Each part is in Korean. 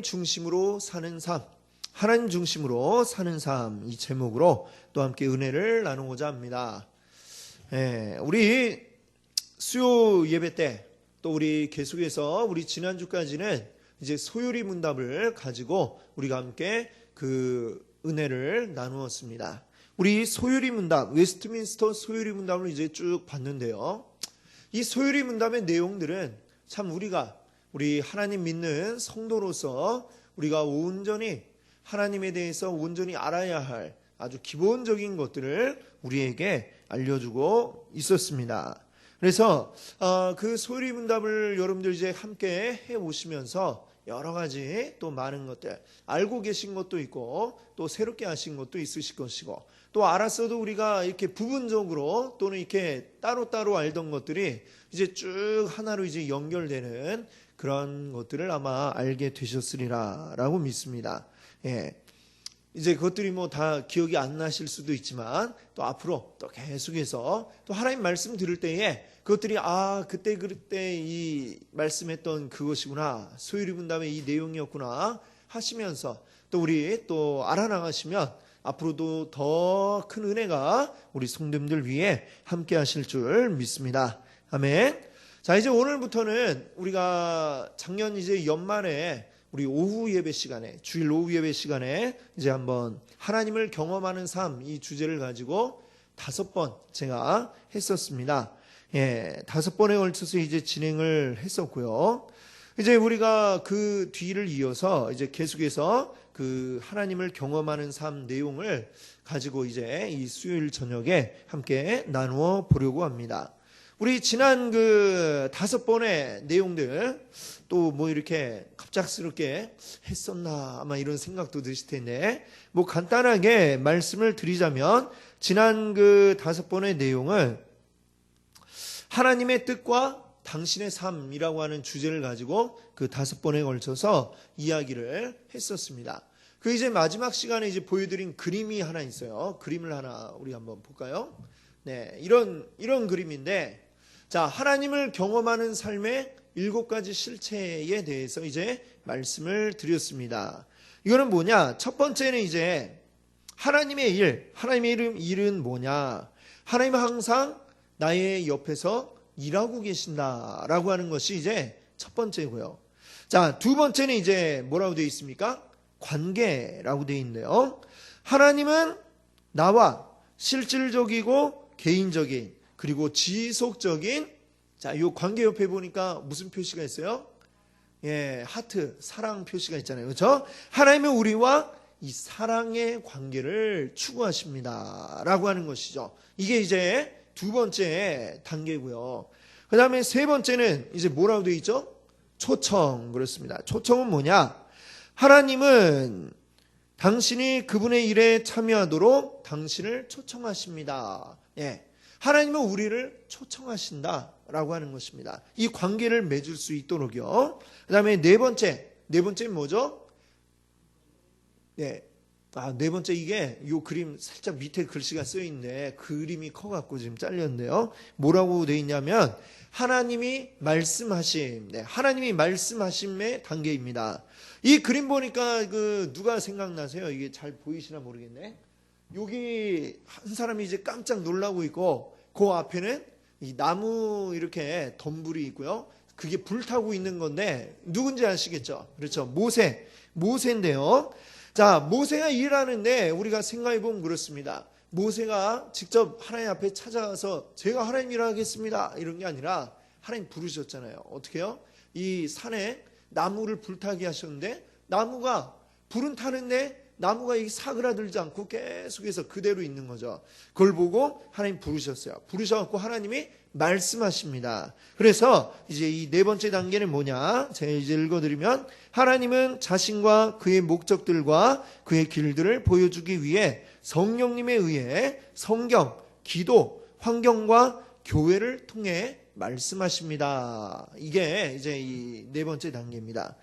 중심으로 사는 삶, 하나님 중심으로 사는 삶, 이 제목으로 또 함께 은혜를 나누고자 합니다. 우리 수요 예배 때 또 우리 계속해서 우리 지난주까지는 이제 소요리 문답을 가지고 우리가 함께 그 은혜를 나누었습니다. 우리 소요리 문답, 웨스트민스터 소요리 문답을 이제 쭉 봤는데요. 이 소요리 문답의 내용들은 참 우리 하나님 믿는 성도로서 우리가 온전히 하나님에 대해서 온전히 알아야 할 아주 기본적인 것들을 우리에게 알려주고 있었습니다. 그래서 그 소요리 문답을 여러분들 이제 함께 해 오시면서 여러 가지 또 많은 것들 알고 계신 것도 있고 또 새롭게 하신 것도 있으실 것이고 또 알았어도 우리가 이렇게 부분적으로 또는 이렇게 따로따로 알던 것들이 이제 쭉 하나로 이제 연결되는 그런 것들을 아마 알게 되셨으리라 라고 믿습니다. 이제 그것들이 뭐 다 기억이 안 나실 수도 있지만 또 앞으로 또 계속해서 또 하나님 말씀 들을 때에 그것들이 그때 이 말씀했던 그것이구나, 소요리 문답의 이 내용이었구나 하시면서 또 우리 또 알아나가시면 앞으로도 더 큰 은혜가 우리 성도님들 위해 함께 하실 줄 믿습니다. 아멘. 자, 이제 오늘부터는 우리가 작년 이제 연말에 우리 오후 예배 시간에, 주일 오후 예배 시간에 이제 한번 하나님을 경험하는 삶, 이 주제를 가지고 5번 제가 했었습니다. 5번에 걸쳐서 이제 진행을 했었고요. 이제 우리가 그 뒤를 이어서 이제 계속해서 그 하나님을 경험하는 삶 내용을 가지고 이제 이 수요일 저녁에 함께 나누어 보려고 합니다. 우리 지난 그 5번의 내용들 또 뭐 이렇게 갑작스럽게 했었나 아마 이런 생각도 드실 텐데 뭐 간단하게 말씀을 드리자면 지난 그 5번의 내용을 하나님의 뜻과 당신의 삶이라고 하는 주제를 가지고 그 5번에 걸쳐서 이야기를 했었습니다. 그 이제 마지막 시간에 이제 보여드린 그림이 하나 있어요. 그림을 하나 우리 한번 볼까요? 네, 이런 그림인데 자, 하나님을 경험하는 삶의 7가지 실체에 대해서 이제 말씀을 드렸습니다. 이거는 뭐냐? 첫 번째는 이제 하나님의 일은 뭐냐? 하나님은 항상 나의 옆에서 일하고 계신다라고 하는 것이 이제 첫 번째고요. 자, 두 번째는 이제 뭐라고 되어 있습니까? 관계라고 되어 있는데요. 하나님은 나와 실질적이고 개인적인 그리고 지속적인 자, 이 관계 옆에 보니까 무슨 표시가 있어요? 하트, 사랑 표시가 있잖아요. 그렇죠? 다하나님은 우리와 이 사랑의 관계를 추구하십니다. 라고 하는 것이죠. 이게 이제 두 번째 단계고요. 그 다음에 세 번째는 이제 뭐라고 되어 있죠? 초청. 그렇습니다. 초청은 뭐냐? 하나님은 당신이 그분의 일에 참여하도록 당신을 초청하십니다. 하나님은 우리를 초청하신다라고 하는 것입니다. 이 관계를 맺을 수 있도록요. 그 다음에 네 번째는 뭐죠? 네 번째 이게 이 그림 살짝 밑에 글씨가 쓰여있는데 그림이 커갖고 지금 잘렸는데요. 뭐라고 되어 있냐면 하나님이 하나님이 말씀하심의 단계입니다. 이 그림 보니까 누가 생각나세요? 이게 잘 보이시나 모르겠네. 여기 한 사람이 이제 깜짝 놀라고 있고 그 앞에는 이 나무 이렇게 덤불이 있고요. 그게 불타고 있는 건데 누군지 아시겠죠? 그렇죠. 모세인데요. 자, 모세가 일하는데 우리가 생각해 보면 그렇습니다. 모세가 직접 하나님 앞에 찾아가서 제가 하나님 일하겠습니다 이런 게 아니라 하나님 부르셨잖아요. 어떻게 해요? 이 산에 나무를 불타게 하셨는데 나무가 불은 타는데 나무가 사그라들지 않고 계속해서 그대로 있는 거죠. 그걸 보고 하나님 부르셨어요. 부르셔갖고 하나님이 말씀하십니다. 그래서 이제 이 네 번째 단계는 뭐냐? 제가 이제 읽어드리면 하나님은 자신과 그의 목적들과 그의 길들을 보여주기 위해 성령님에 의해 성경, 기도, 환경과 교회를 통해 말씀하십니다. 이게 이제 이 네 번째 단계입니다.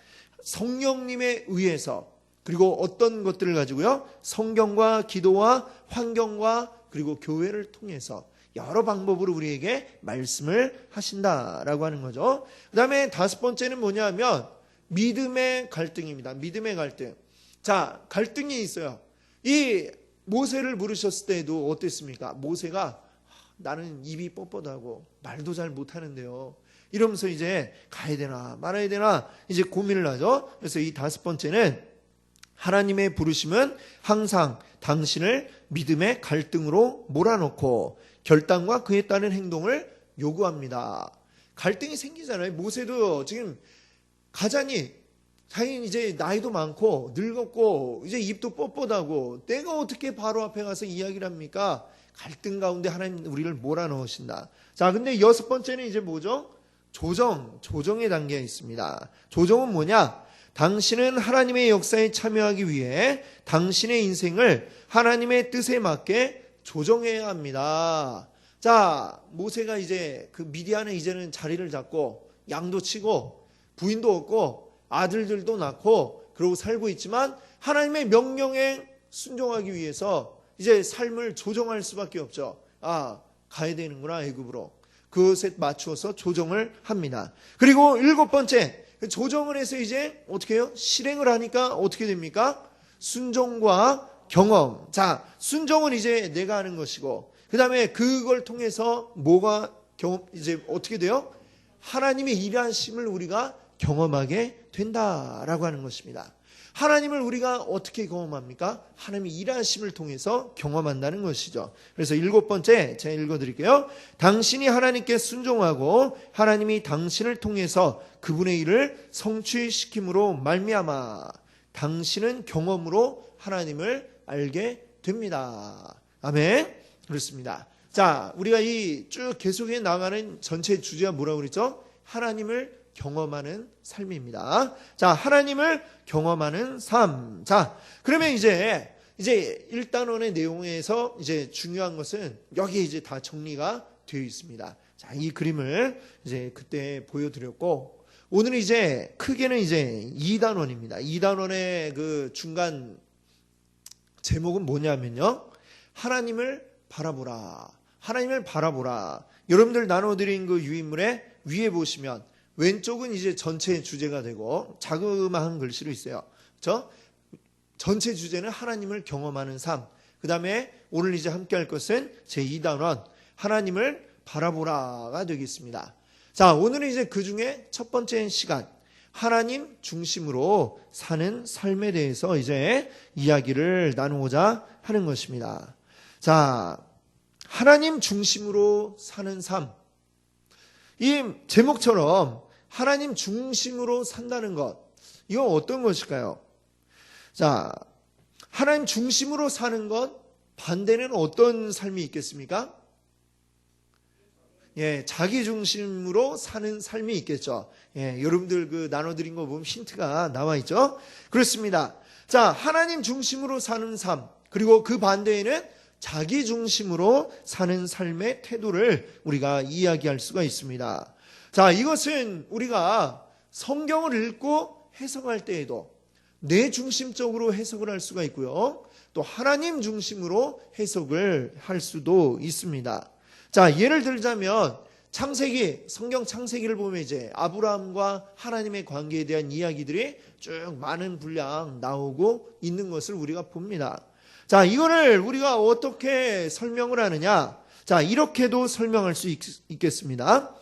성령님에 의해서 그리고 어떤 것들을 가지고요? 성경과 기도와 환경과 그리고 교회를 통해서 여러 방법으로 우리에게 말씀을 하신다라고 하는 거죠. 그 다음에 5번째는 뭐냐면 믿음의 갈등입니다. 믿음의 갈등. 자, 갈등이 있어요. 이 모세를 부르셨을 때도 어땠습니까? 모세가 나는 입이 뻣뻣하고 말도 잘 못하는데요. 이러면서 이제 가야 되나 말아야 되나 이제 고민을 하죠. 그래서 이 5번째는 하나님의 부르심은 항상 당신을 믿음의 갈등으로 몰아넣고 결단과 그에 따른 행동을 요구합니다. 갈등이 생기잖아요. 모세도 지금 가자니 자기는 이제 나이도 많고 늙었고 이제 입도 뻣뻣하고 내가 어떻게 바로 앞에 가서 이야기를 합니까? 갈등 가운데 하나님 우리를 몰아넣으신다. 자, 근데 6번째는 이제 뭐죠? 조정의 단계가 있습니다. 조정은 뭐냐? 당신은 하나님의 역사에 참여하기 위해 당신의 인생을 하나님의 뜻에 맞게 조정해야 합니다. 자, 모세가 이제 그 미디안에 이제는 자리를 잡고 양도 치고 부인도 얻고 아들들도 낳고 그러고 살고 있지만 하나님의 명령에 순종하기 위해서 이제 삶을 조정할 수밖에 없죠. 아, 가야 되는구나 애굽으로. 그것에 맞추어서 조정을 합니다. 그리고 7번째, 조정을 해서 이제 어떻게 해요? 실행을 하니까 어떻게 됩니까? 순종과 경험. 자, 순종은 이제 내가 하는 것이고, 그 다음에 그걸 통해서 뭐가 이제 어떻게 돼요? 하나님의 일하심을 우리가 경험하게 된다라고 하는 것입니다. 하나님을 우리가 어떻게 경험합니까? 하나님의 일하심을 통해서 경험한다는 것이죠. 그래서 7번째 제가 읽어드릴게요. 당신이 하나님께 순종하고 하나님이 당신을 통해서 그분의 일을 성취시킴으로 말미암아 당신은 경험으로 하나님을 알게 됩니다. 아멘. 그렇습니다. 자, 우리가 이 쭉 계속해 나가는 전체 주제가 뭐라고 그랬죠? 하나님을 경험하는 삶입니다. 자, 하나님을 경험하는 삶. 자, 그러면 이제 1단원의 내용에서 이제 중요한 것은 여기에 이제 다 정리가 되어 있습니다. 자, 이 그림을 이제 그때 보여드렸고, 오늘은 이제 크게는 이제 2단원입니다. 2단원의 그 중간 제목은 뭐냐면요. 하나님을 바라보라. 하나님을 바라보라. 여러분들 나눠드린 그 유인물에 위에 보시면 왼쪽은 이제 전체 주제가 되고 자그마한 글씨로 있어요. 그렇죠? 전체 주제는 하나님을 경험하는 삶. 그 다음에 오늘 이제 함께 할 것은 제2단원 하나님을 바라보라가 되겠습니다. 자, 오늘은 이제 그 중에 첫 번째 시간 하나님 중심으로 사는 삶에 대해서 이제 이야기를 나누고자 하는 것입니다. 자, 하나님 중심으로 사는 삶. 이 제목처럼 하나님 중심으로 산다는 것, 이건 어떤 것일까요? 자, 하나님 중심으로 사는 것, 반대는 어떤 삶이 있겠습니까? 예, 자기 중심으로 사는 삶이 있겠죠. 예, 여러분들 그 나눠드린 거 보면 힌트가 나와 있죠. 그렇습니다. 자, 하나님 중심으로 사는 삶, 그리고 그 반대에는 자기 중심으로 사는 삶의 태도를 우리가 이야기할 수가 있습니다. 자, 이것은 우리가 성경을 읽고 해석할 때에도 내 중심적으로 해석을 할 수가 있고요. 또 하나님 중심으로 해석을 할 수도 있습니다. 자, 예를 들자면 창세기, 성경 창세기를 보면 이제 아브라함과 하나님의 관계에 대한 이야기들이 쭉 많은 분량 나오고 있는 것을 우리가 봅니다. 자, 이거를 우리가 어떻게 설명을 하느냐? 자, 이렇게도 설명할 수 있겠습니다.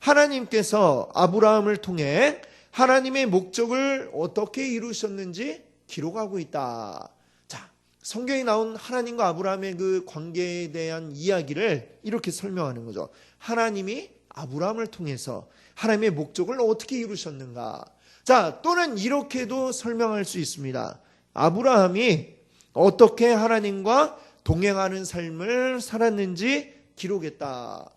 하나님께서 아브라함을 통해 하나님의 목적을 어떻게 이루셨는지 기록하고 있다. 자, 성경에 나온 하나님과 아브라함의 그 관계에 대한 이야기를 이렇게 설명하는 거죠. 하나님이 아브라함을 통해서 하나님의 목적을 어떻게 이루셨는가? 자, 또는 이렇게도 설명할 수 있습니다. 아브라함이 어떻게 하나님과 동행하는 삶을 살았는지 기록했다.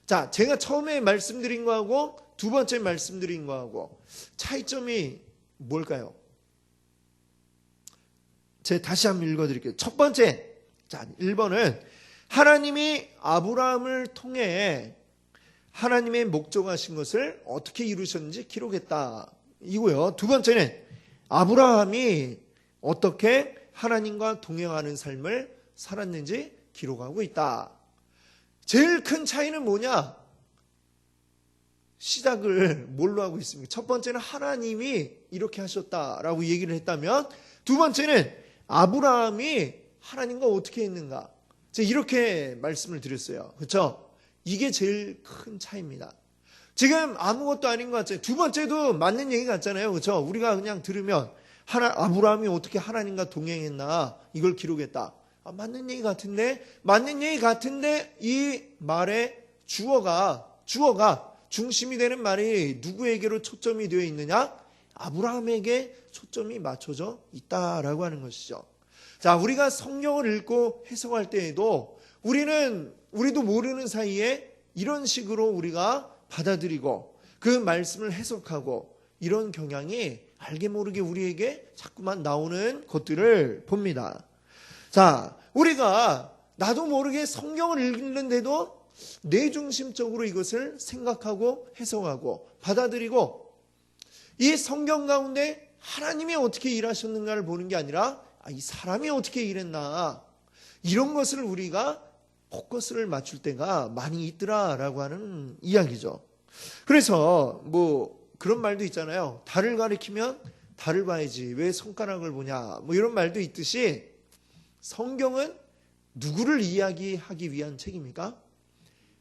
자, 제가 처음에 말씀드린 거하고 두 번째 말씀드린 거하고 차이점이 뭘까요? 제가 다시 한번 읽어드릴게요. 첫 번째, 자, 1번은 하나님이 아브라함을 통해 하나님의 목적하신 것을 어떻게 이루셨는지 기록했다. 이고요. 두 번째는 아브라함이 어떻게 하나님과 동행하는 삶을 살았는지 기록하고 있다. 제일 큰 차이는 뭐냐? 시작을 뭘로 하고 있습니까? 첫 번째는 하나님이 이렇게 하셨다라고 얘기를 했다면, 두 번째는 아브라함이 하나님과 어떻게 했는가, 제가 이렇게 말씀을 드렸어요. 그렇죠? 이게 제일 큰 차이입니다. 지금 아무것도 아닌 것 같잖아요. 두 번째도 맞는 얘기 같잖아요. 그렇죠? 우리가 그냥 들으면 아브라함이 어떻게 하나님과 동행했나 이걸 기록했다. 맞는 얘기 같은데, 이 말의 주어가 중심이 되는 말이 누구에게로 초점이 되어 있느냐? 아브라함에게 초점이 맞춰져 있다라고 하는 것이죠. 자, 우리가 성경을 읽고 해석할 때에도 우리도 모르는 사이에 이런 식으로 우리가 받아들이고 그 말씀을 해석하고, 이런 경향이 알게 모르게 우리에게 자꾸만 나오는 것들을 봅니다. 자, 우리가 나도 모르게 성경을 읽는데도 내중심적으로 이것을 생각하고 해석하고 받아들이고, 이 성경 가운데 하나님이 어떻게 일하셨는가를 보는 게 아니라 이 사람이 어떻게 일했나, 이런 것을 우리가 포커스를 맞출 때가 많이 있더라라고 하는 이야기죠. 그래서 그런 말도 있잖아요. 달을 가리키면 달을 봐야지 왜 손가락을 보냐, 이런 말도 있듯이, 성경은 누구를 이야기하기 위한 책입니까?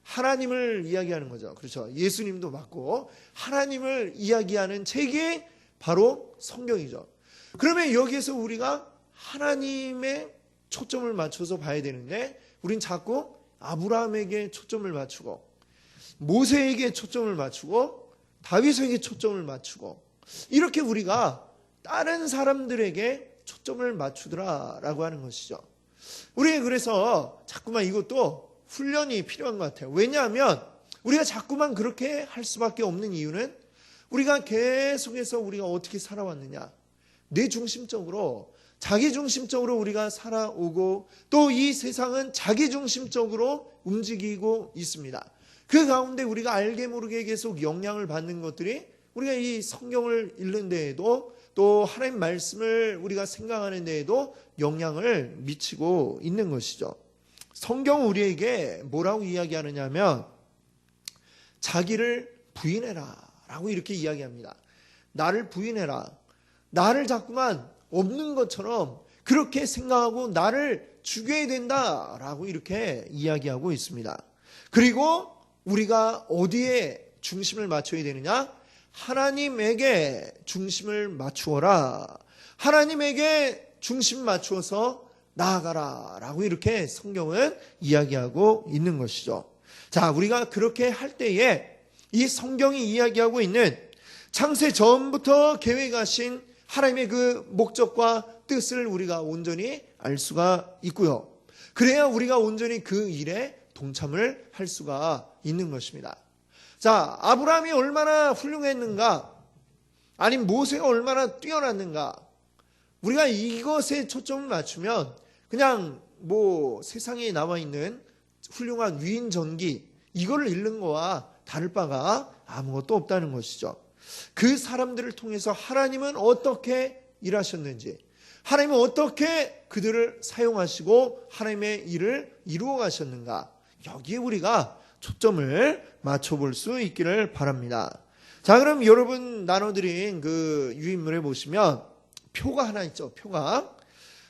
하나님을 이야기하는 거죠. 그렇죠? 예수님도 맞고 하나님을 이야기하는 책이 바로 성경이죠. 그러면 여기에서 우리가 하나님의 초점을 맞춰서 봐야 되는데, 우린 자꾸 아브라함에게 초점을 맞추고 모세에게 초점을 맞추고 다윗에게 초점을 맞추고, 이렇게 우리가 다른 사람들에게 초점을 맞추더라라고 하는 것이죠. 우리 그래서 자꾸만 이것도 훈련이 필요한 것 같아요. 왜냐하면 우리가 자꾸만 그렇게 할 수밖에 없는 이유는, 우리가 계속해서 우리가 어떻게 살아왔느냐, 내 중심적으로, 자기 중심적으로 우리가 살아오고, 또 이 세상은 자기 중심적으로 움직이고 있습니다. 그 가운데 우리가 알게 모르게 계속 영향을 받는 것들이, 우리가 이 성경을 읽는 데에도, 또 하나님 말씀을 우리가 생각하는 데에도 영향을 미치고 있는 것이죠. 성경은 우리에게 뭐라고 이야기하느냐 하면, 자기를 부인해라 라고 이렇게 이야기합니다. 나를 부인해라. 나를 자꾸만 없는 것처럼 그렇게 생각하고 나를 죽여야 된다라고 이렇게 이야기하고 있습니다. 그리고 우리가 어디에 중심을 맞춰야 되느냐? 하나님에게 중심을 맞추어라. 하나님에게 중심 맞추어서 나아가라 라고 이렇게 성경은 이야기하고 있는 것이죠. 자, 우리가 그렇게 할 때에 이 성경이 이야기하고 있는 창세 전부터 계획하신 하나님의 그 목적과 뜻을 우리가 온전히 알 수가 있고요. 그래야 우리가 온전히 그 일에 동참을 할 수가 있는 것입니다. 자, 아브라함이 얼마나 훌륭했는가, 아니면 모세가 얼마나 뛰어났는가, 우리가 이것에 초점을 맞추면 그냥 세상에 나와 있는 훌륭한 위인전기, 이거를 읽는 거와 다를 바가 아무것도 없다는 것이죠. 그 사람들을 통해서 하나님은 어떻게 일하셨는지, 하나님은 어떻게 그들을 사용하시고 하나님의 일을 이루어 가셨는가, 여기에 우리가 초점을 맞춰볼 수 있기를 바랍니다. 자, 그럼 여러분 나눠드린 그 유인물에 보시면 표가 하나 있죠. 표가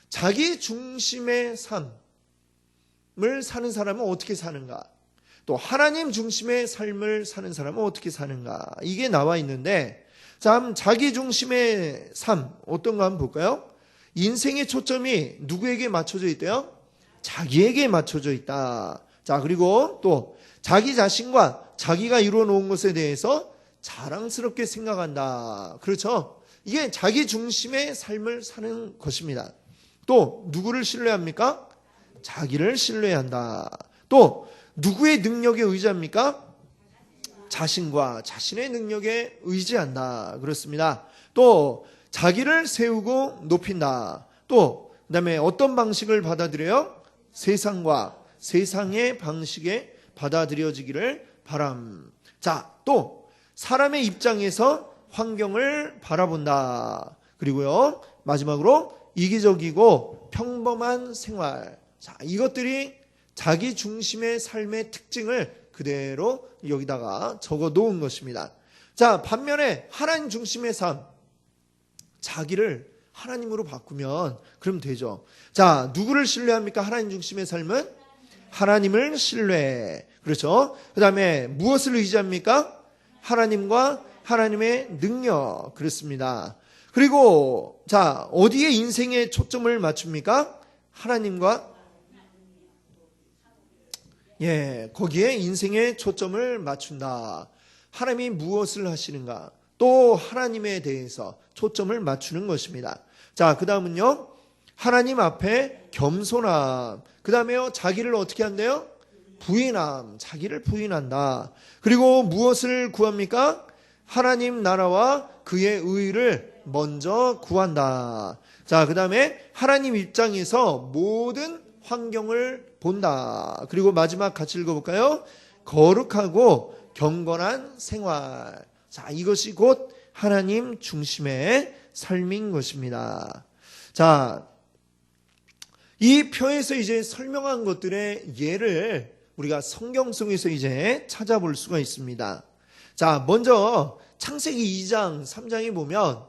자기 중심의 삶을 사는 사람은 어떻게 사는가, 또 하나님 중심의 삶을 사는 사람은 어떻게 사는가, 이게 나와 있는데, 자, 자기 중심의 삶 어떤 거 한번 볼까요? 인생의 초점이 누구에게 맞춰져 있대요? 자기에게 맞춰져 있다. 자, 그리고 또 자기 자신과 자기가 이루어 놓은 것에 대해서 자랑스럽게 생각한다. 그렇죠? 이게 자기 중심의 삶을 사는 것입니다. 또 누구를 신뢰합니까? 자기를 신뢰한다. 또 누구의 능력에 의지합니까? 자신과 자신의 능력에 의지한다. 그렇습니다. 또 자기를 세우고 높인다. 또 그다음에 어떤 방식을 받아들여요? 세상과 세상의 방식에 받아들여지기를 바람. 자, 또 사람의 입장에서 환경을 바라본다. 그리고요, 마지막으로 이기적이고 평범한 생활. 자, 이것들이 자기 중심의 삶의 특징을 그대로 여기다가 적어 놓은 것입니다. 자, 반면에 하나님 중심의 삶, 자기를 하나님으로 바꾸면 그럼 되죠. 자, 누구를 신뢰합니까? 하나님 중심의 삶은 하나님을 신뢰. 그렇죠. 그 다음에 무엇을 의지합니까? 하나님과 하나님의 능력. 그렇습니다. 그리고 자, 어디에 인생의 초점을 맞춥니까? 하나님과 거기에 인생의 초점을 맞춘다. 하나님이 무엇을 하시는가? 또 하나님에 대해서 초점을 맞추는 것입니다. 자, 그 다음은요. 하나님 앞에 겸손함. 그 다음에요. 자기를 어떻게 한대요? 부인함. 자기를 부인한다. 그리고 무엇을 구합니까? 하나님 나라와 그의 의를 먼저 구한다. 자, 그 다음에 하나님 입장에서 모든 환경을 본다. 그리고 마지막 같이 읽어볼까요? 거룩하고 경건한 생활. 자, 이것이 곧 하나님 중심의 삶인 것입니다. 자, 이 표에서 이제 설명한 것들의 예를 우리가 성경 속에서 이제 찾아볼 수가 있습니다. 자, 먼저 창세기 2장, 3장에 보면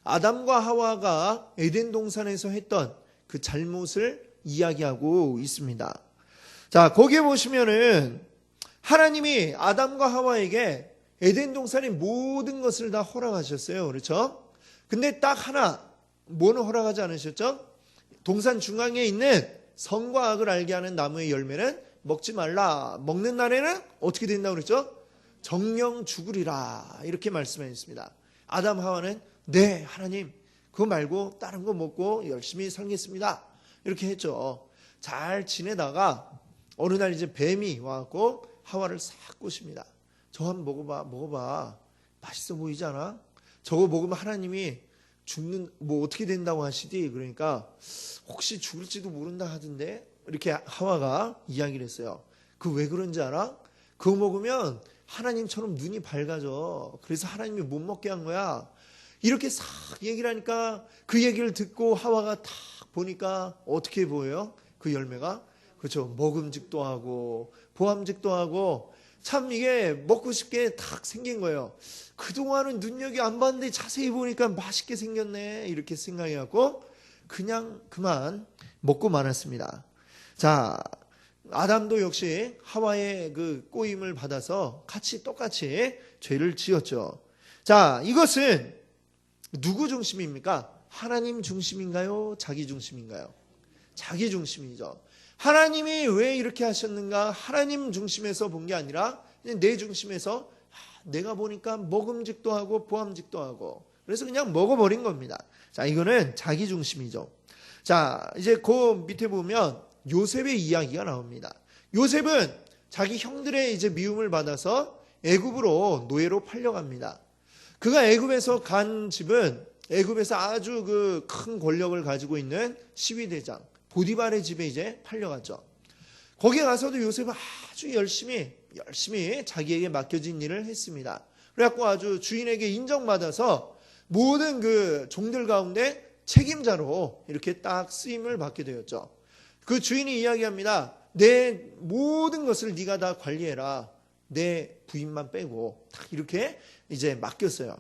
아담과 하와가 에덴 동산에서 했던 그 잘못을 이야기하고 있습니다. 자, 거기에 보시면은 하나님이 아담과 하와에게 에덴 동산의 모든 것을 다 허락하셨어요. 그렇죠? 근데 딱 하나, 뭐는 허락하지 않으셨죠? 동산 중앙에 있는 선과 악을 알게 하는 나무의 열매는 먹지 말라. 먹는 날에는 어떻게 된다고 그랬죠? 정령 죽으리라. 이렇게 말씀하셨습니다. 아담 하와는 네, 하나님, 그거 말고 다른 거 먹고 열심히 살겠습니다. 이렇게 했죠. 잘 지내다가 어느 날 이제 뱀이 와갖고 하와를 싹 꼬십니다. 저 한번 먹어봐. 맛있어 보이지 않아? 저거 먹으면 하나님이 뭐 어떻게 된다고 하시디? 그러니까 혹시 죽을지도 모른다 하던데? 이렇게 하와가 이야기를 했어요. 그 왜 그런지 알아? 그거 먹으면 하나님처럼 눈이 밝아져. 그래서 하나님이 못 먹게 한 거야. 이렇게 싹 얘기를 하니까 그 얘기를 듣고 하와가 탁 보니까 어떻게 보여요? 그 열매가? 그렇죠. 먹음직도 하고 보암직도 하고 참 이게 먹고 싶게 탁 생긴 거예요. 그동안은 눈여겨 안 봤는데 자세히 보니까 맛있게 생겼네. 이렇게 생각해갖고 그냥 그만 먹고 말았습니다. 자, 아담도 역시 하와의 그 꼬임을 받아서 똑같이 죄를 지었죠. 자, 이것은 누구 중심입니까? 하나님 중심인가요? 자기 중심인가요? 자기 중심이죠. 하나님이 왜 이렇게 하셨는가? 하나님 중심에서 본 게 아니라 내 중심에서 내가 보니까 먹음직도 하고 보암직도 하고 그래서 그냥 먹어버린 겁니다. 자, 이거는 자기 중심이죠. 자, 이제 그 밑에 보면 요셉의 이야기가 나옵니다. 요셉은 자기 형들의 이제 미움을 받아서 애굽으로 노예로 팔려갑니다. 그가 애굽에서 간 집은 애굽에서 아주 그 큰 권력을 가지고 있는 시위대장 보디발의 집에 이제 팔려갔죠. 거기에 가서도 요셉은 아주 열심히 자기에게 맡겨진 일을 했습니다. 그래갖고 아주 주인에게 인정받아서 모든 그 종들 가운데 책임자로 이렇게 딱 쓰임을 받게 되었죠. 그 주인이 이야기합니다. 내 모든 것을 네가 다 관리해라. 내 부인만 빼고 딱 이렇게 이제 맡겼어요.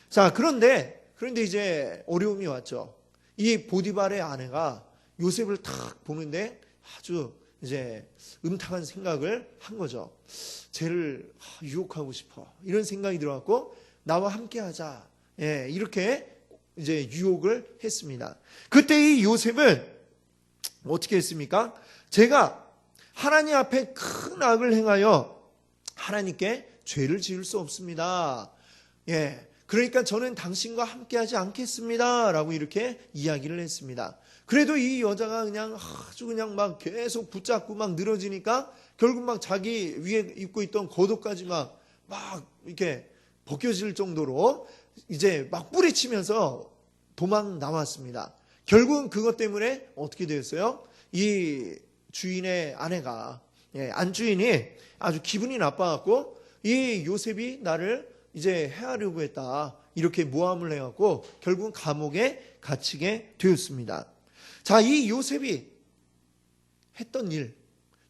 자, 그런데 이제 어려움이 왔죠. 이 보디발의 아내가 요셉을 딱 보는데 아주 이제 음탕한 생각을 한 거죠. 쟤를 유혹하고 싶어. 이런 생각이 들어갖고 나와 함께 하자. 이렇게 이제 유혹을 했습니다. 그때 이 요셉은 어떻게 했습니까? 제가 하나님 앞에 큰 악을 행하여 하나님께 죄를 지을 수 없습니다. 그러니까 저는 당신과 함께하지 않겠습니다. 라고 이렇게 이야기를 했습니다. 그래도 이 여자가 그냥 아주 그냥 막 계속 붙잡고 막 늘어지니까 결국 막 자기 위에 입고 있던 겉옷까지 막 이렇게 벗겨질 정도로 이제 막 뿌리치면서 도망 나왔습니다. 결국은 그것 때문에 어떻게 되었어요? 이 주인의 아내가, 안주인이 아주 기분이 나빠갖고 이 요셉이 나를 이제 해하려고 했다. 이렇게 모함을 해갖고 결국은 감옥에 갇히게 되었습니다. 자, 이 요셉이 했던 일.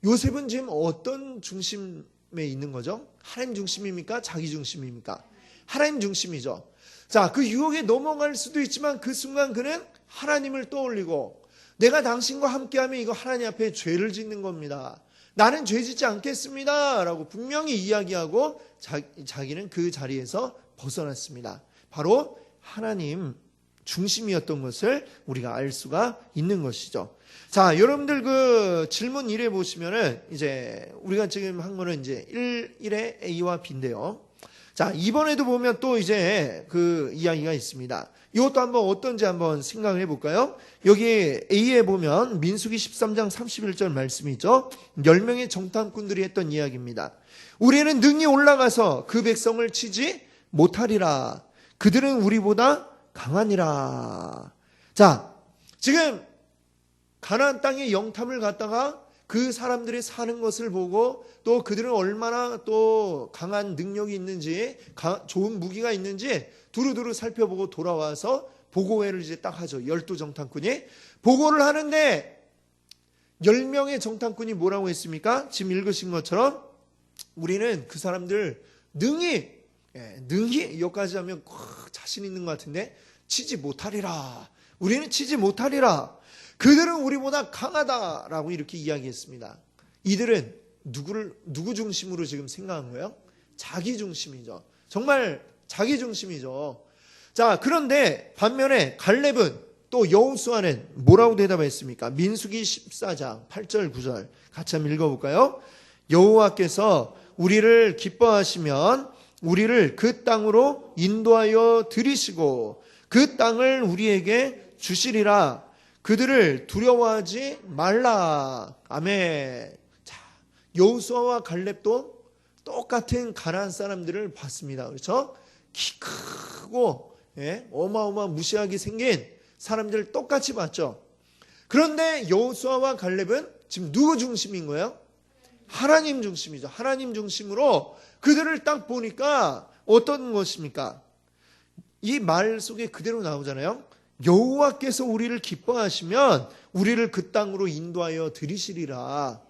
요셉은 지금 어떤 중심에 있는 거죠? 하나님 중심입니까? 자기 중심입니까? 하나님 중심이죠. 자, 그 유혹에 넘어갈 수도 있지만 그 순간 그는 하나님을 떠올리고 내가 당신과 함께하면 이거 하나님 앞에 죄를 짓는 겁니다. 나는 죄 짓지 않겠습니다. 라고 분명히 이야기하고 자기는 그 자리에서 벗어났습니다. 바로 하나님 중심이었던 것을 우리가 알 수가 있는 것이죠. 자, 여러분들 그 질문 1에 보시면은 이제 우리가 지금 한 거는 이제 1의 A와 B인데요. 자, 이번에도 보면 또 이제 그 이야기가 있습니다. 이것도 한번 어떤지 한번 생각을 해볼까요? 여기 A에 보면 민수기 13장 31절 말씀이 있죠. 10명의 정탐꾼들이 했던 이야기입니다. 우리는 능히 올라가서 그 백성을 치지 못하리라. 그들은 우리보다 강하니라. 자, 지금 가나안 땅에 영탐을 갔다가 그 사람들이 사는 것을 보고 또 그들은 얼마나 또 강한 능력이 있는지 좋은 무기가 있는지 두루두루 살펴보고 돌아와서 보고회를 이제 딱 하죠. 12정탐꾼이 보고를 하는데 10명의 정탐꾼이 뭐라고 했습니까? 지금 읽으신 것처럼 우리는 그 사람들 능히 여기까지 하면 자신 있는 것 같은데 치지 못하리라. 우리는 치지 못하리라. 그들은 우리보다 강하다라고 이렇게 이야기했습니다. 이들은 누구 중심으로 지금 생각한 거예요? 자기 중심이죠. 정말 자기 중심이죠. 자, 그런데 반면에 갈렙은 또 여호수아는 뭐라고 대답했습니까? 민수기 14장 8절 9절 같이 한번 읽어볼까요? 여호와께서 우리를 기뻐하시면 우리를 그 땅으로 인도하여 들이시고 그 땅을 우리에게 주시리라. 그들을 두려워하지 말라. 아멘. 자, 여호수아와 갈렙도 똑같은 가나안 사람들을 봤습니다. 그렇죠? 키 크고 어마어마 무시하게 생긴 사람들 똑같이 봤죠. 그런데 여호수아와 갈렙은 지금 누구 중심인 거예요? 하나님 중심이죠. 하나님 중심으로 그들을 딱 보니까 어떤 것입니까? 이 말 속에 그대로 나오잖아요. 여호와께서 우리를 기뻐하시면 우리를 그 땅으로 인도하여 들이시리라.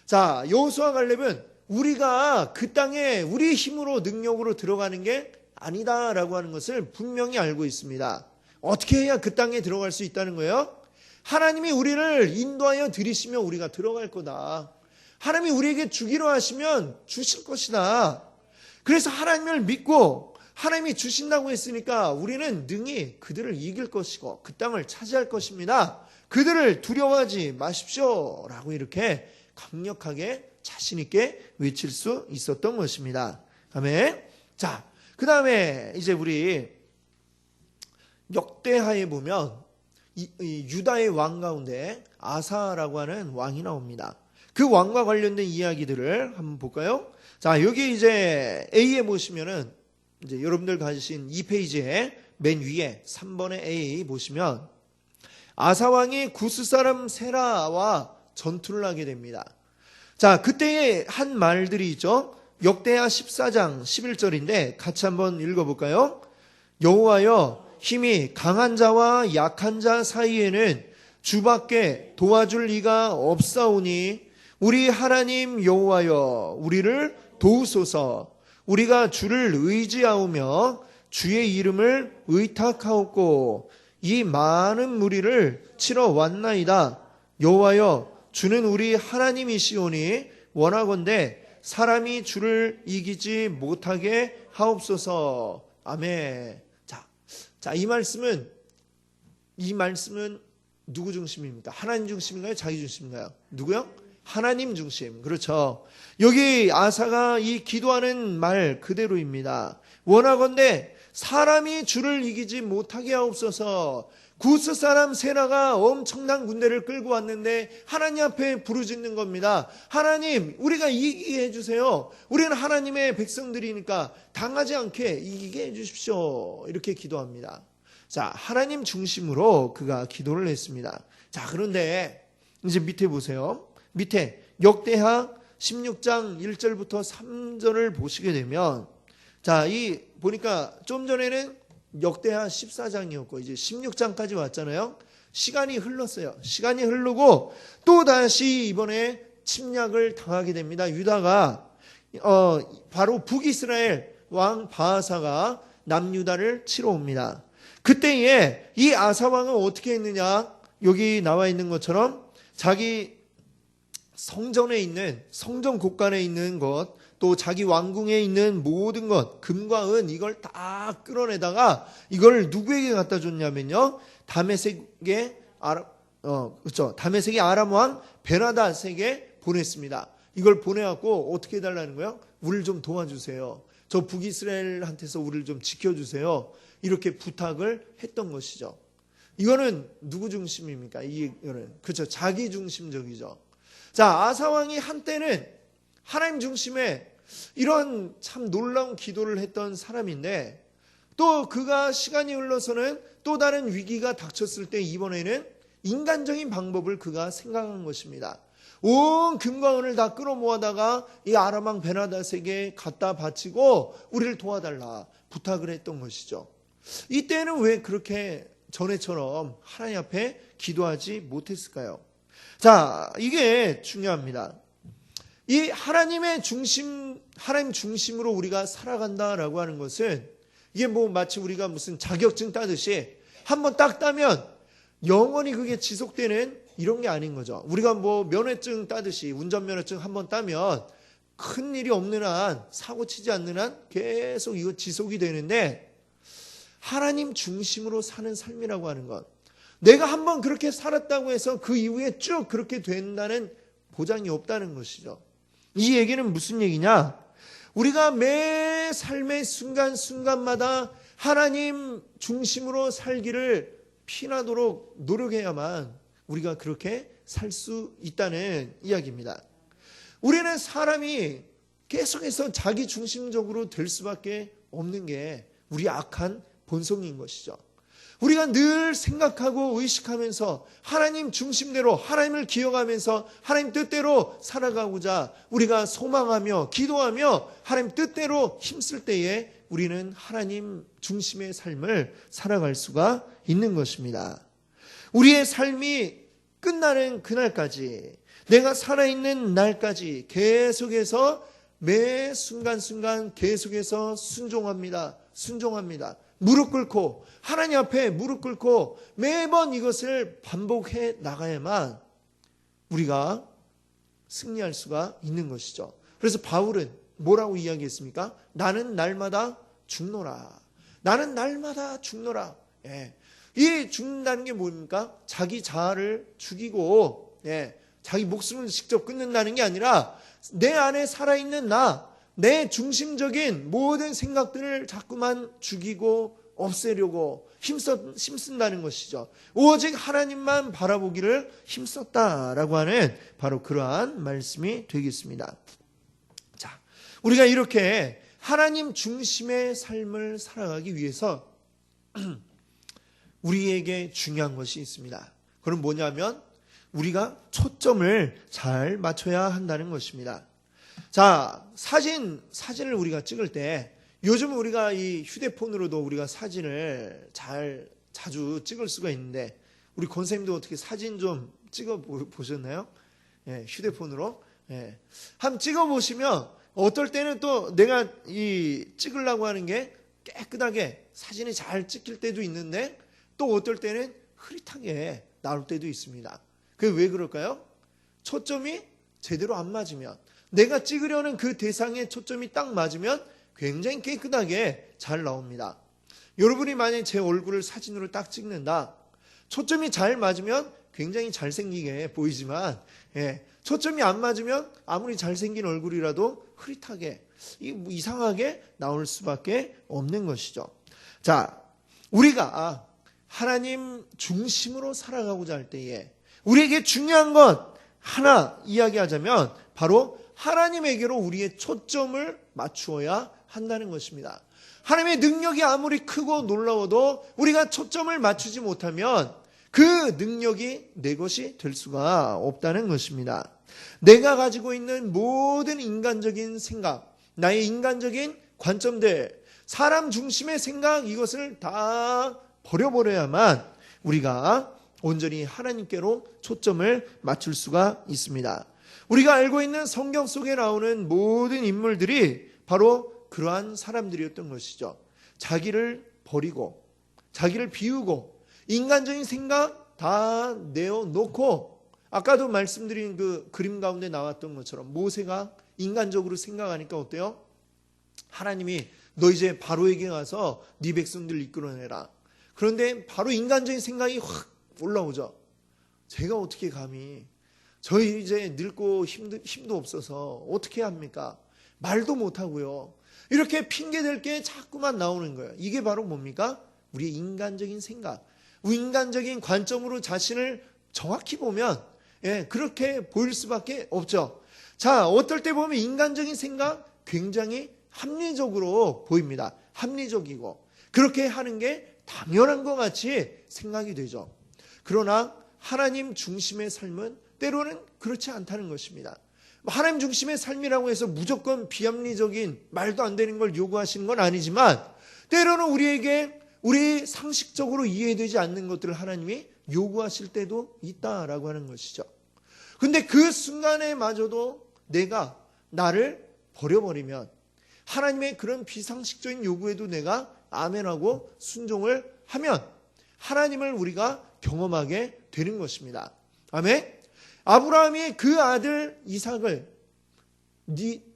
자, 여호수아 갈렙은 우리가 그 땅에 우리 힘으로 능력으로 들어가는 게 아니다라고 하는 것을 분명히 알고 있습니다. 어떻게 해야 그 땅에 들어갈 수 있다는 거예요? 하나님이 우리를 인도하여 들이시면 우리가 들어갈 거다. 하나님이 우리에게 주기로 하시면 주실 것이다. 그래서 하나님을 믿고 하나님이 주신다고 했으니까 우리는 능히 그들을 이길 것이고 그 땅을 차지할 것입니다. 그들을 두려워하지 마십시오. 라고 이렇게 강력하게 자신 있게 외칠 수 있었던 것입니다. 아멘. 자, 그 다음에 이제 우리 역대하에 보면 이 유다의 왕 가운데 아사라고 하는 왕이 나옵니다. 그 왕과 관련된 이야기들을 한번 볼까요? 자, 여기 이제 A에 보시면은 이제 여러분들 가지신 2페이지에 맨 위에 3번의 A 보시면 아사 왕이 구스 사람 세라와 전투를 하게 됩니다. 자, 그때의 한 말들이 있죠. 역대하 14장 11절인데 같이 한번 읽어볼까요? 여호와여, 힘이 강한 자와 약한 자 사이에는 주밖에 도와줄 이가 없사오니 우리 하나님 여호와여, 우리를 도우소서. 우리가 주를 의지하오며 주의 이름을 의탁하옵고 이 많은 무리를 치러 왔나이다. 여호와여, 주는 우리 하나님이시오니 원하건대 사람이 주를 이기지 못하게 하옵소서. 아멘. 자, 이 말씀은 누구 중심입니까? 하나님 중심인가요? 자기 중심인가요? 누구요? 하나님 중심. 그렇죠. 여기 아사가 이 기도하는 말 그대로입니다. 원하건대 사람이 주를 이기지 못하게 하옵소서. 구스 사람 세라가 엄청난 군대를 끌고 왔는데 하나님 앞에 부르짖는 겁니다. 하나님, 우리가 이기게 해주세요. 우리는 하나님의 백성들이니까 당하지 않게 이기게 해주십시오. 이렇게 기도합니다. 자, 하나님 중심으로 그가 기도를 했습니다. 자, 그런데 이제 밑에 보세요. 밑에 역대하 16장 1절부터 3절을 보시게 되면, 자, 이 보니까 좀 전에는 역대하 14장이었고 이제 16장까지 왔잖아요. 시간이 흘렀어요. 시간이 흐르고 또 다시 이번에 침략을 당하게 됩니다. 유다가 바로 북이스라엘 왕 바하사가 남유다를 치러 옵니다. 그때에 이 아사왕은 어떻게 했느냐? 여기 나와 있는 것처럼 자기 성전에 있는, 성전 곳간에 있는 것, 또 자기 왕궁에 있는 모든 것, 금과 은, 이걸 다 끌어내다가 이걸 누구에게 갖다 줬냐면요, 다메섹의 다메섹의 아람 왕 베나닷에게 보냈습니다. 이걸 보내갖고 어떻게 해달라는 거예요? 우리를 좀 도와주세요. 저 북이스라엘한테서 우리를 좀 지켜주세요. 이렇게 부탁을 했던 것이죠. 이거는 누구 중심입니까? 이거는 그렇죠. 자기 중심적이죠. 자, 아사왕이 한때는 하나님 중심의 이런 참 놀라운 기도를 했던 사람인데, 또 그가 시간이 흘러서는 또 다른 위기가 닥쳤을 때 이번에는 인간적인 방법을 그가 생각한 것입니다. 온 금과 은을 다 끌어모아다가 이 아람왕 베나닷에게 갖다 바치고 우리를 도와달라 부탁을 했던 것이죠. 이때는 왜 그렇게 전에처럼 하나님 앞에 기도하지 못했을까요? 자, 이게 중요합니다. 이 하나님 중심으로 우리가 살아간다라고 하는 것은 이게 뭐 마치 우리가 무슨 자격증 따듯이 한번 딱 따면 영원히 그게 지속되는 이런 게 아닌 거죠. 우리가 뭐 면허증 따듯이 운전면허증 한번 따면 큰 일이 없는 한, 사고 치지 않는 한 계속 이거 지속이 되는데, 하나님 중심으로 사는 삶이라고 하는 것, 내가 한번 그렇게 살았다고 해서 그 이후에 쭉 그렇게 된다는 보장이 없다는 것이죠. 이 얘기는 무슨 얘기냐? 우리가 매 삶의 순간순간마다 하나님 중심으로 살기를 피나도록 노력해야만 우리가 그렇게 살 수 있다는 이야기입니다. 우리는 사람이 계속해서 자기 중심적으로 될 수밖에 없는 게 우리 악한 본성인 것이죠. 우리가 늘 생각하고 의식하면서 하나님 중심대로, 하나님을 기억하면서 하나님 뜻대로 살아가고자 우리가 소망하며 기도하며 하나님 뜻대로 힘쓸 때에 우리는 하나님 중심의 삶을 살아갈 수가 있는 것입니다. 우리의 삶이 끝나는 그날까지, 내가 살아있는 날까지 계속해서 매 순간순간 계속해서 순종합니다. 무릎 꿇고, 하나님 앞에 무릎 꿇고 매번 이것을 반복해 나가야만 우리가 승리할 수가 있는 것이죠. 그래서 바울은 뭐라고 이야기했습니까? 나는 날마다 죽노라. 나는 날마다 죽노라. 예. 이 죽는다는 게 뭡니까? 자기 자아를 죽이고, 자기 목숨을 직접 끊는다는 게 아니라 내 안에 살아있는 내 중심적인 모든 생각들을 자꾸만 죽이고 없애려고 힘쓴다는 것이죠. 오직 하나님만 바라보기를 힘썼다라고 하는 바로 그러한 말씀이 되겠습니다. 자, 우리가 이렇게 하나님 중심의 삶을 살아가기 위해서 우리에게 중요한 것이 있습니다. 그럼 뭐냐면 우리가 초점을 잘 맞춰야 한다는 것입니다. 자, 사진을 우리가 찍을 때, 요즘 우리가 이 휴대폰으로도 우리가 사진을 자주 찍을 수가 있는데, 우리 권사님도 어떻게 사진 좀 찍어 보셨나요? 휴대폰으로. 한번 찍어 보시면 어떨 때는 또 내가 찍으려고 하는 게 깨끗하게 사진이 잘 찍힐 때도 있는데, 또 어떨 때는 흐릿하게 나올 때도 있습니다. 그게 왜 그럴까요? 초점이 제대로 안 맞으면, 내가 찍으려는 그 대상에 초점이 딱 맞으면 굉장히 깨끗하게 잘 나옵니다. 여러분이 만약에 제 얼굴을 사진으로 딱 찍는다, 초점이 잘 맞으면 굉장히 잘생기게 보이지만, 초점이 안 맞으면 아무리 잘생긴 얼굴이라도 흐릿하게, 이상하게 나올 수밖에 없는 것이죠. 자, 우리가 하나님 중심으로 살아가고자 할 때에 우리에게 중요한 것 하나 이야기하자면 바로 하나님에게로 우리의 초점을 맞추어야 한다는 것입니다. 하나님의 능력이 아무리 크고 놀라워도 우리가 초점을 맞추지 못하면 그 능력이 내 것이 될 수가 없다는 것입니다. 내가 가지고 있는 모든 인간적인 생각, 나의 인간적인 관점들, 사람 중심의 생각, 이것을 다 버려버려야만 우리가 온전히 하나님께로 초점을 맞출 수가 있습니다. 우리가 알고 있는 성경 속에 나오는 모든 인물들이 바로 그러한 사람들이었던 것이죠. 자기를 버리고 자기를 비우고 인간적인 생각 다 내어놓고, 아까도 말씀드린 그 그림 가운데 나왔던 것처럼 모세가 인간적으로 생각하니까 어때요? 하나님이 너 이제 바로에게 가서 네 백성들을 이끌어내라. 그런데 바로 인간적인 생각이 확 올라오죠. 제가 어떻게 감히, 저희 이제 늙고 힘도 없어서 어떻게 합니까? 말도 못하고요. 이렇게 핑계댈 게 자꾸만 나오는 거예요. 이게 바로 뭡니까? 우리의 인간적인 생각, 인간적인 관점으로 자신을 정확히 보면 그렇게 보일 수밖에 없죠. 자, 어떨 때 보면 인간적인 생각 굉장히 합리적으로 보입니다. 합리적이고 그렇게 하는 게 당연한 것 같이 생각이 되죠. 그러나 하나님 중심의 삶은 때로는 그렇지 않다는 것입니다. 하나님 중심의 삶이라고 해서 무조건 비합리적인 말도 안 되는 걸 요구하시는 건 아니지만, 때로는 우리에게 우리 상식적으로 이해되지 않는 것들을 하나님이 요구하실 때도 있다라고 하는 것이죠. 근데 그 순간에 마저도 내가 나를 버려버리면, 하나님의 그런 비상식적인 요구에도 내가 아멘하고 순종을 하면 하나님을 우리가 경험하게 되는 것입니다. 아멘. 아브라함이 그 아들 이삭을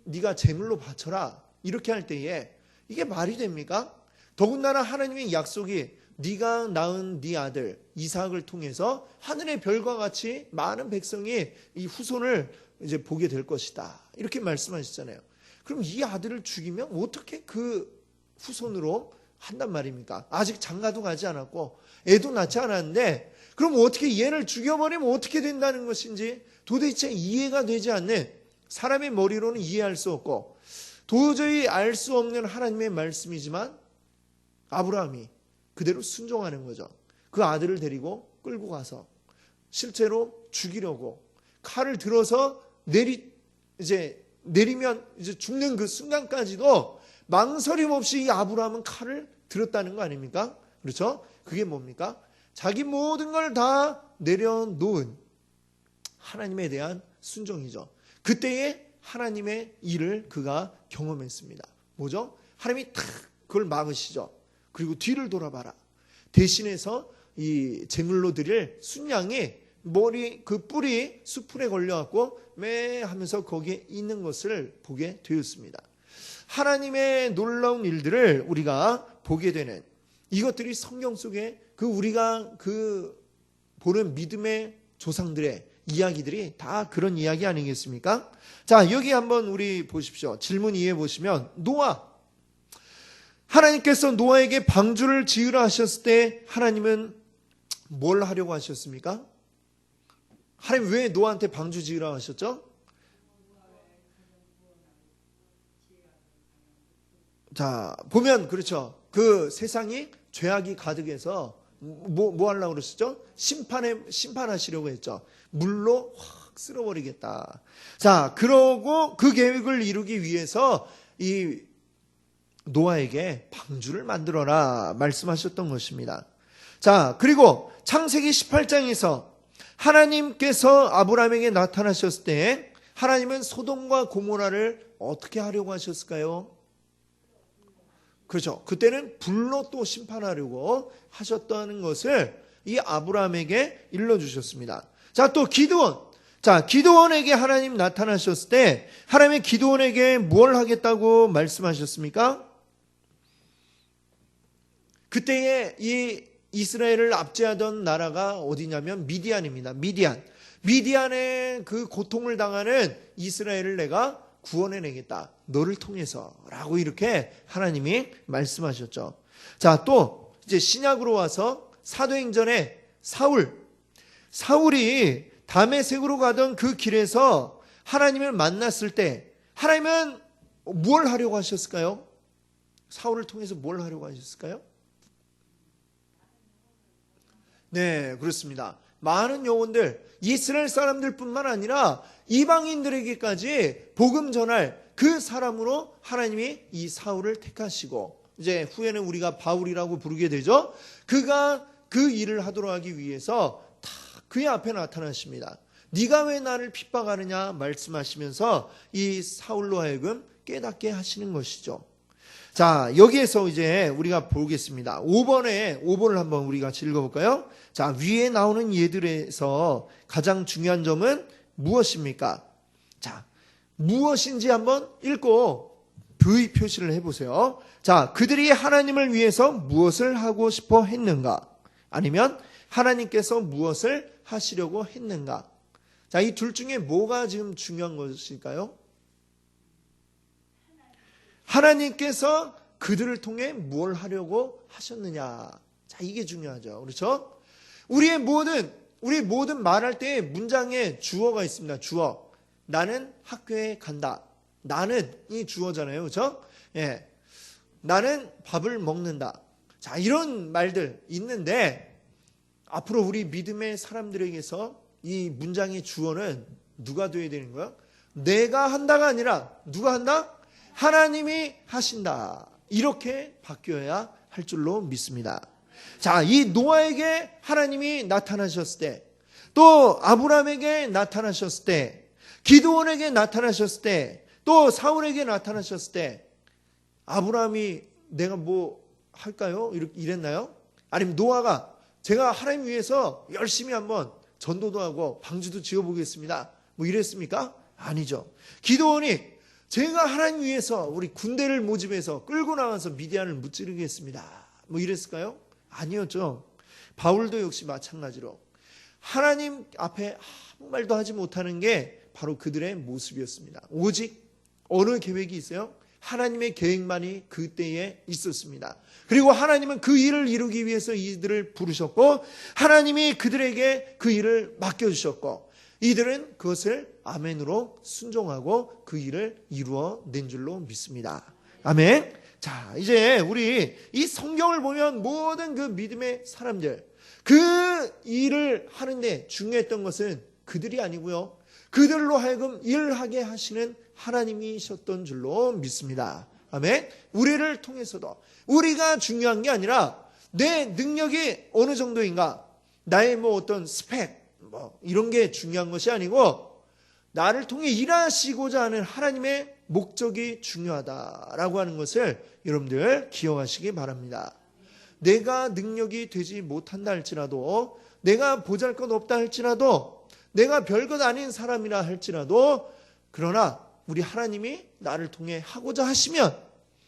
네가 제물로 바쳐라 이렇게 할 때에 이게 말이 됩니까? 더군다나 하나님의 약속이 네가 낳은 네 아들 이삭을 통해서 하늘의 별과 같이 많은 백성이 이 후손을 이제 보게 될 것이다 이렇게 말씀하셨잖아요. 그럼 이 아들을 죽이면 어떻게 그 후손으로 한단 말입니까? 아직 장가도 가지 않았고 애도 낳지 않았는데 그럼 어떻게 얘를 죽여버리면 어떻게 된다는 것인지 도대체 이해가 되지 않는, 사람의 머리로는 이해할 수 없고 도저히 알 수 없는 하나님의 말씀이지만 아브라함이 그대로 순종하는 거죠. 그 아들을 데리고 끌고 가서 실제로 죽이려고 칼을 들어서 내리면 이제 죽는 그 순간까지도 망설임 없이 이 아브라함은 칼을 들었다는 거 아닙니까? 그렇죠? 그게 뭡니까? 자기 모든 걸 다 내려놓은 하나님에 대한 순종이죠. 그때에 하나님의 일을 그가 경험했습니다. 뭐죠? 하나님이 탁 그걸 막으시죠. 그리고 뒤를 돌아봐라. 대신해서 이 제물로 드릴 순양이 머리 그 뿔이 수풀에 걸려갖고 매 하면서 거기에 있는 것을 보게 되었습니다. 하나님의 놀라운 일들을 우리가 보게 되는, 이것들이 성경 속에 우리가 보는 믿음의 조상들의 이야기들이 다 그런 이야기 아니겠습니까? 자, 여기 한번 우리 보십시오. 질문 이해해 보시면, 노아, 하나님께서 노아에게 방주를 지으라 하셨을 때 하나님은 뭘 하려고 하셨습니까? 하나님 왜 노아한테 방주 지으라 하셨죠? 자, 보면 그렇죠. 그 세상이 죄악이 가득해서 뭐 하려고 그러셨죠? 심판하시려고 했죠. 물로 확 쓸어버리겠다. 자, 그러고 그 계획을 이루기 위해서 이 노아에게 방주를 만들어라 말씀하셨던 것입니다. 자, 그리고 창세기 18장에서 하나님께서 아브라함에게 나타나셨을 때 하나님은 소돔과 고모라를 어떻게 하려고 하셨을까요? 그렇죠. 그때는 불로 또 심판하려고 하셨다는 것을 이 아브라함에게 일러주셨습니다. 자, 또 기드온. 자, 기드온에게 하나님 나타나셨을 때 하나님이 기드온에게 뭘 하겠다고 말씀하셨습니까? 그때에 이 이스라엘을 압제하던 나라가 어디냐면 미디안입니다. 미디안의 그 고통을 당하는 이스라엘을 내가 구원해내겠다. 너를 통해서 라고 이렇게 하나님이 말씀하셨죠. 자, 또 이제 신약으로 와서 사도행전에 사울이 다메섹으로 가던 그 길에서 하나님을 만났을 때 하나님은 뭘 하려고 하셨을까요? 사울을 통해서 뭘 하려고 하셨을까요? 네, 그렇습니다. 많은 영혼들, 이스라엘 사람들뿐만 아니라 이방인들에게까지 복음 전할 그 사람으로 하나님이 이 사울을 택하시고, 이제 후에는 우리가 바울이라고 부르게 되죠. 그가 그 일을 하도록 하기 위해서 다 그의 앞에 나타나십니다. 네가 왜 나를 핍박하느냐 말씀하시면서 이 사울로 하여금 깨닫게 하시는 것이죠. 자, 여기에서 이제 우리가 보겠습니다. 5번을 한번 우리가 읽어볼까요? 자, 위에 나오는 예들에서 가장 중요한 점은 무엇입니까? 자, 무엇인지 한번 읽고 V 표시를 해보세요. 자, 그들이 하나님을 위해서 무엇을 하고 싶어 했는가? 아니면 하나님께서 무엇을 하시려고 했는가? 자, 이 둘 중에 뭐가 지금 중요한 것일까요? 하나님께서 그들을 통해 뭘 하려고 하셨느냐. 자, 이게 중요하죠. 그렇죠? 우리 모든 말할 때 문장에 주어가 있습니다. 주어. 나는 학교에 간다. 나는 이 주어잖아요. 그렇죠? 예. 나는 밥을 먹는다. 자, 이런 말들 있는데 앞으로 우리 믿음의 사람들에게서 이 문장의 주어는 누가 되어야 되는 거야? 내가 한다가 아니라 누가 한다? 하나님이 하신다. 이렇게 바뀌어야 할 줄로 믿습니다. 자, 이 노아에게 하나님이 나타나셨을 때, 또 아브라함에게 나타나셨을 때, 기드온에게 나타나셨을 때, 또 사울에게 나타나셨을 때, 아브라함이 내가 뭐 할까요? 이랬나요? 아니면 노아가 제가 하나님 위해서 열심히 한번 전도도 하고 방주도 지어보겠습니다. 뭐 이랬습니까? 아니죠. 기드온이 제가 하나님 위해서 우리 군대를 모집해서 끌고 나가서 미디안을 무찌르겠습니다. 뭐 이랬을까요? 아니었죠. 바울도 역시 마찬가지로 하나님 앞에 아무 말도 하지 못하는 게 바로 그들의 모습이었습니다. 오직 어느 계획이 있어요? 하나님의 계획만이 그때에 있었습니다. 그리고 하나님은 그 일을 이루기 위해서 이들을 부르셨고 하나님이 그들에게 그 일을 맡겨주셨고 이들은 그것을 아멘으로 순종하고 그 일을 이루어낸 줄로 믿습니다. 아멘. 자, 이제 우리 이 성경을 보면 모든 그 믿음의 사람들 그 일을 하는데 중요했던 것은 그들이 아니고요. 그들로 하여금 일하게 하시는 하나님이셨던 줄로 믿습니다. 아멘. 우리를 통해서도 우리가 중요한 게 아니라 내 능력이 어느 정도인가 나의 뭐 어떤 스펙 뭐 이런 게 중요한 것이 아니고 나를 통해 일하시고자 하는 하나님의 목적이 중요하다라고 하는 것을 여러분들 기억하시기 바랍니다. 내가 능력이 되지 못한다 할지라도 내가 보잘것없다 할지라도 내가 별것 아닌 사람이라 할지라도 그러나 우리 하나님이 나를 통해 하고자 하시면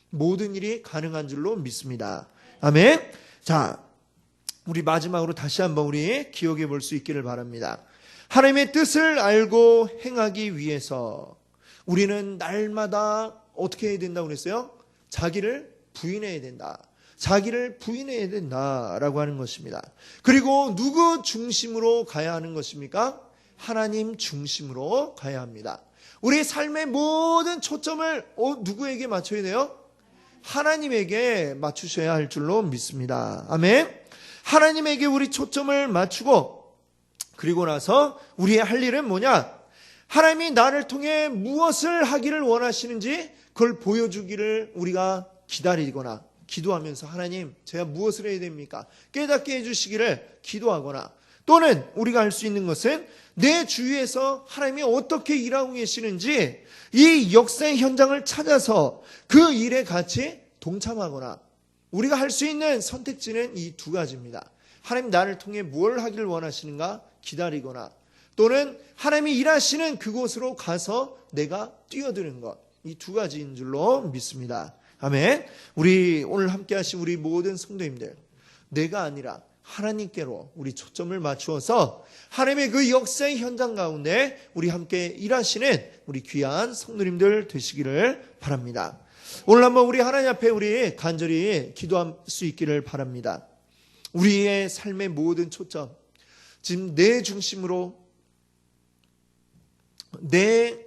모든 일이 가능한 줄로 믿습니다. 아멘. 자, 우리 마지막으로 다시 한번 우리 기억해 볼 수 있기를 바랍니다. 하나님의 뜻을 알고 행하기 위해서 우리는 날마다 어떻게 해야 된다고 그랬어요? 자기를 부인해야 된다. 자기를 부인해야 된다라고 하는 것입니다. 그리고 누구 중심으로 가야 하는 것입니까? 하나님 중심으로 가야 합니다. 우리 삶의 모든 초점을 누구에게 맞춰야 돼요? 하나님에게 맞추셔야 할 줄로 믿습니다. 아멘. 하나님에게 우리 초점을 맞추고 그리고 나서 우리의 할 일은 뭐냐? 하나님이 나를 통해 무엇을 하기를 원하시는지 그걸 보여주기를 우리가 기다리거나 기도하면서 하나님 제가 무엇을 해야 됩니까? 깨닫게 해주시기를 기도하거나 또는 우리가 할 수 있는 것은 내 주위에서 하나님이 어떻게 일하고 계시는지 이 역사의 현장을 찾아서 그 일에 같이 동참하거나 우리가 할 수 있는 선택지는 이 두 가지입니다. 하나님 나를 통해 뭘 하기를 원하시는가 기다리거나 또는 하나님이 일하시는 그곳으로 가서 내가 뛰어드는 것. 이 두 가지인 줄로 믿습니다. 아멘. 우리 오늘 함께 하신 우리 모든 성도님들 내가 아니라 하나님께로 우리 초점을 맞추어서 하나님의 그 역사의 현장 가운데 우리 함께 일하시는 우리 귀한 성도님들 되시기를 바랍니다. 오늘 한번 우리 하나님 앞에 우리 간절히 기도할 수 있기를 바랍니다. 우리의 삶의 모든 초점 지금 내 중심으로 내